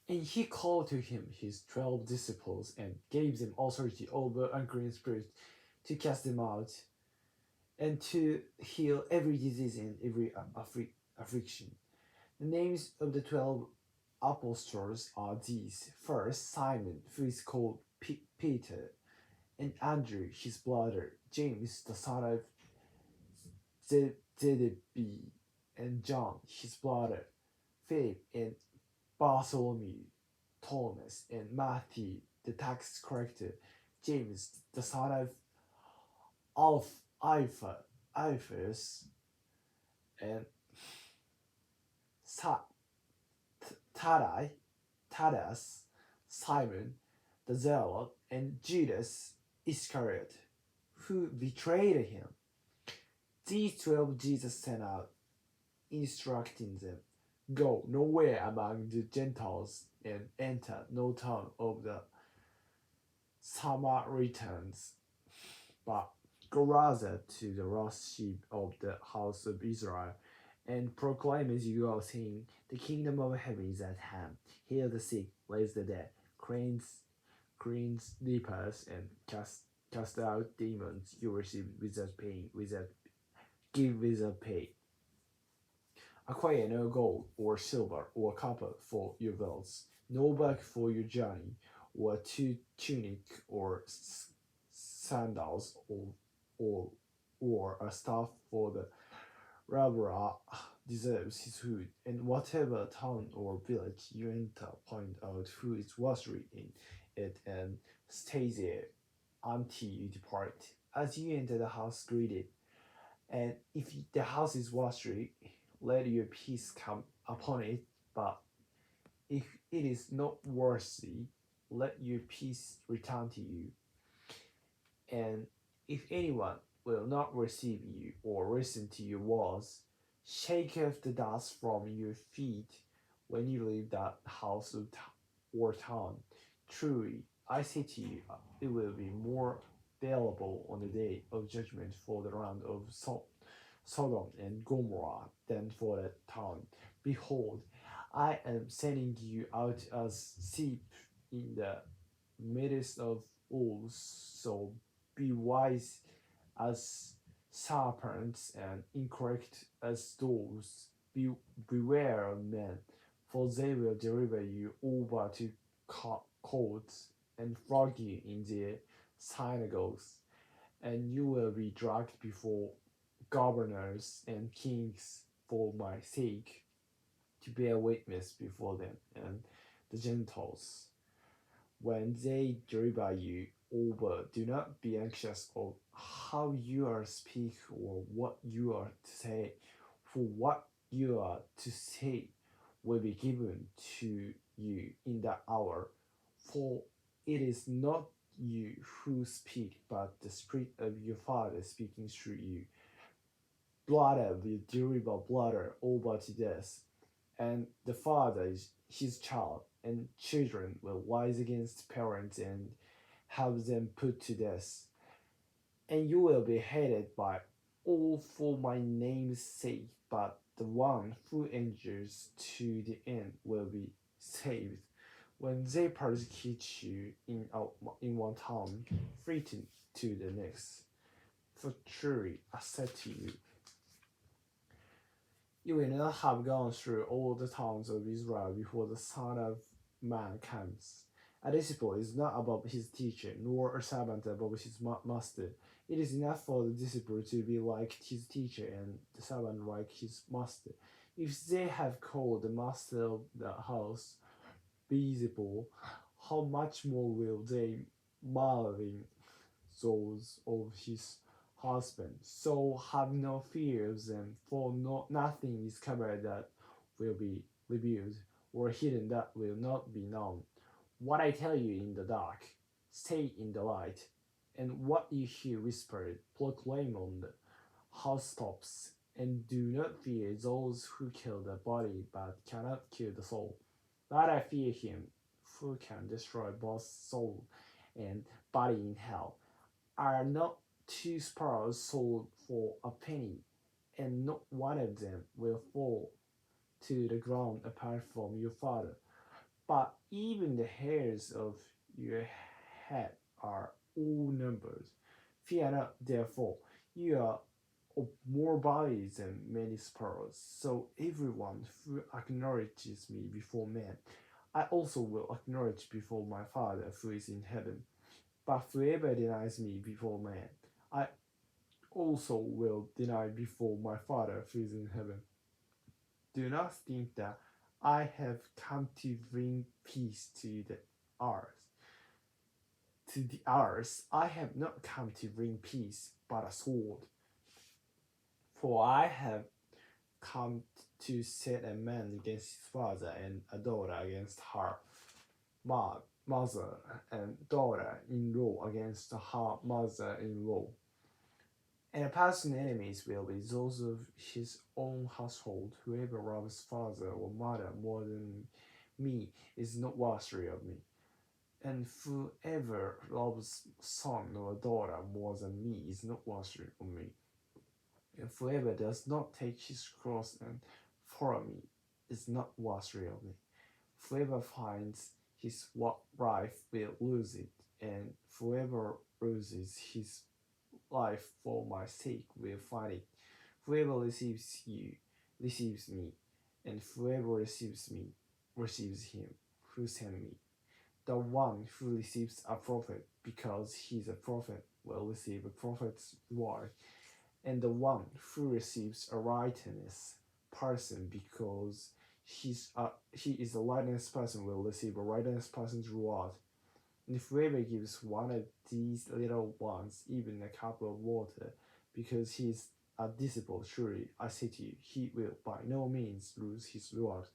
And he called to him his 12 disciples and gave them authority over unclean spirits to cast them out and to heal every disease and every affliction. The names of the 12 apostles are these: first, Simon, who is called Peter, and Andrew, his brother, James, the son of Zebedee, and John, his brother, Philip, and Bartholomew, Thomas, and Matthew, the tax collector, James, the son of Alphaeus, and Sa- Tadai, Tadas, Simon, the Zealot, and Judas Iscariot, who betrayed him. These 12 Jesus sent out, instructing them, "Go nowhere among the Gentiles and enter no town of the Samaritans, but go rather to the lost sheep of the house of Israel, and proclaim as you go, saying, the kingdom of heaven is at hand. Heal the sick, raise the dead, cleanse lepers, and cast out demons. You receive without paying, give without pay. Acquire no gold or silver or copper for your belts, no bag for your journey, or tunic or sandals, or a staff, for the rabble deserves his food. And whatever town or village you enter, point out who is worthy in it, and stay there until you depart. As you enter the house, greet it. And if the house is worthy, let your peace come upon it. But if it is not worthy, let your peace return to you. And if anyone will not receive you or listen to your words, shake off the dust from your feet when you leave that house or town. Truly, I say to you, it will be more bearable on the day of judgment for the land of Sodom and Gomorrah than for that town. Behold, I am sending you out as sheep in the midst of wolves, so be wise as serpents and incorrect as doves. Beware of men, for they will deliver you over to courts and flog you in their synagogues, and you will be dragged before governors and kings for my sake, to bear witness before them and the Gentiles. When they deliver you over, do not be anxious of how you are to speak or what you are to say, for what you are to say will be given to you in that hour. For it is not you who speak, but the Spirit of your Father speaking through you. Brother will deliver brother over to death, and the father is his child, and children will rise against parents and have them put to death. And you will be hated by all for my name's sake, but the one who endures to the end will be saved. When they persecute you in one town, flee to the next. For truly I said to you, you will not have gone through all the towns of Israel before the Son of Man comes. A disciple is not above his teacher, nor a servant above his master. It is enough for the disciple to be like his teacher, and the servant like his master. If they have called the master of the house Beelzebul, how much more will they marvel those of his husband? So have no fear of them, for nothing is covered that will be revealed, or hidden that will not be known. What I tell you in the dark, say in the light, and what you hear whispered, proclaim on the housetops. And do not fear those who kill the body, but cannot kill the soul. But I fear him who can destroy both soul and body in hell. Are not two sparrows sold for a penny, and not one of them will fall to the ground apart from your Father? but even the hairs of your head are all numbers. Fear not, therefore, you are of more bodies than many sparrows. So everyone who acknowledges me before men, I also will acknowledge before my Father who is in heaven. But whoever denies me before man, I also will deny before my Father who is in heaven. Do not think that I have come to bring peace to the earth. To the earth, I have not come to bring peace, but a sword. For I have come to set a man against his father, and a daughter against her mother, and daughter-in-law against her mother-in-law. And a person's enemies will be those of his own household. Whoever loves father or mother more than me is not worthy of me. And whoever loves son or daughter more than me is not worthy of me. And whoever does not take his cross and follow me is not worthy of me. Whoever finds his life will lose it, and whoever loses his life for my sake will find it. Whoever receives you receives me, and whoever receives me receives him who sent me. The one who receives a prophet because he is a prophet will receive a prophet's reward, and the one who receives a righteous person because he is a righteous person will receive a righteous person's reward. And if whoever gives one of these little ones even a cup of water, because he is a disciple, surely I say to you, he will by no means lose his reward.